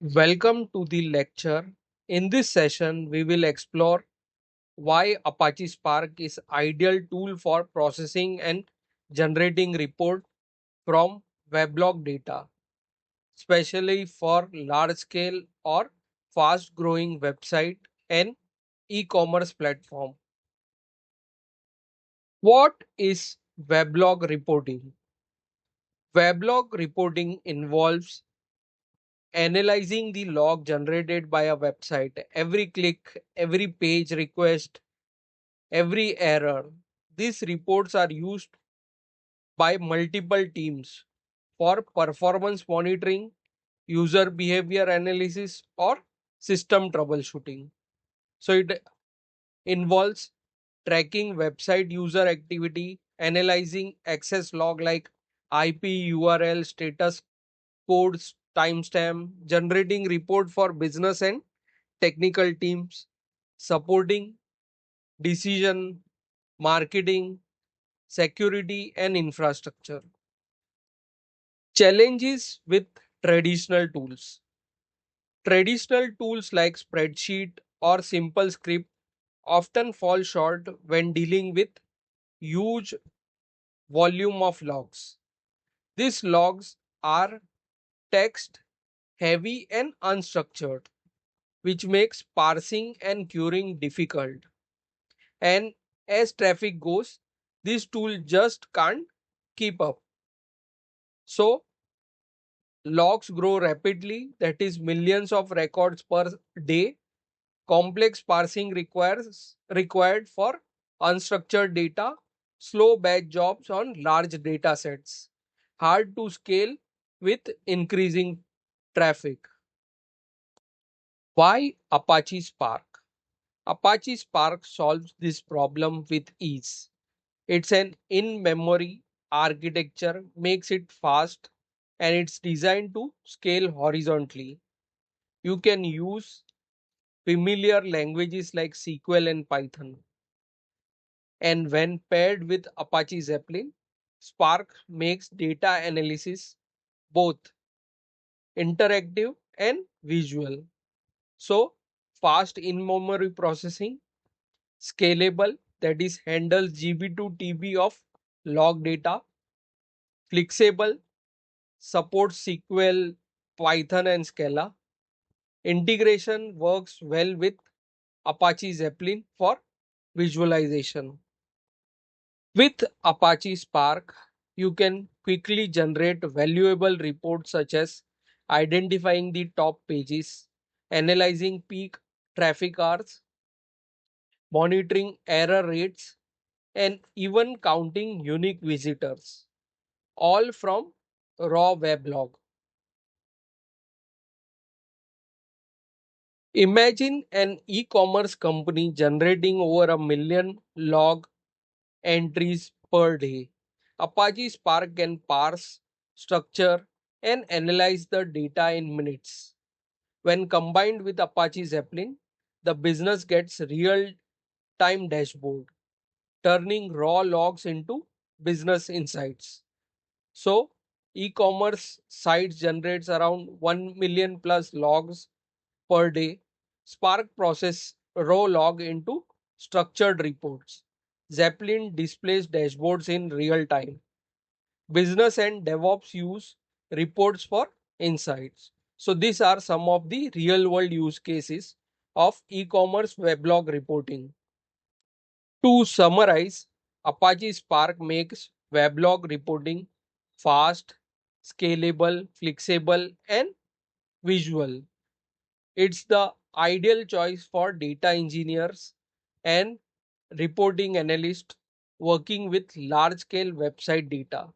Welcome to the lecture. In this session, we will explore why Apache Spark is ideal tool for processing and generating report from Weblog data, especially for large scale or fast growing website and e-commerce platform. What is Weblog reporting? Weblog reporting involves analyzing the log generated by a website, every click, every page request, every error. These reports are used by multiple teams for performance monitoring, user behavior analysis, or system troubleshooting. So it involves tracking website user activity, analyzing access log like IP, URL, status codes, timestamp, generating report for business and technical teams, supporting decision, marketing, security, and infrastructure. Challenges with traditional tools. Traditional tools like spreadsheet or simple script often fall short when dealing with huge volume of logs. These logs are text heavy and unstructured, which makes parsing and querying difficult. And as traffic goes, this tool just can't keep up. So logs grow rapidly, that is millions of records per day. Complex parsing required for unstructured data, slow batch jobs on large data sets, hard to scale with increasing traffic. Why Apache Spark? Apache Spark solves this problem with ease. It's an in-memory architecture, makes it fast, and it's designed to scale horizontally. You can use familiar languages like SQL and Python. And when paired with Apache Zeppelin, Spark makes data analysis both interactive and visual. So, fast in-memory processing, scalable, that is handles GB to TB of log data, flexible, supports SQL, Python, and Scala. Integration works well with Apache Zeppelin for visualization. With Apache Spark, you can quickly generate valuable reports such as identifying the top pages, analyzing peak traffic hours, monitoring error rates, and even counting unique visitors, all from raw weblog. Imagine an e-commerce company generating over a million log entries per day. Apache Spark can parse, structure, and analyze the data in minutes. When combined with Apache Zeppelin, the business gets real time dashboard, turning raw logs into business insights. So, e-commerce sites generates around 1 million plus logs per day. Spark process raw log into structured reports. Zeppelin displays dashboards in real time. Business and DevOps use reports for insights. So these are some of the real world use cases of e-commerce weblog reporting. To summarize, Apache Spark makes weblog reporting fast, scalable, flexible, and visual. It's the ideal choice for data engineers and reporting analysts working with large scale website data.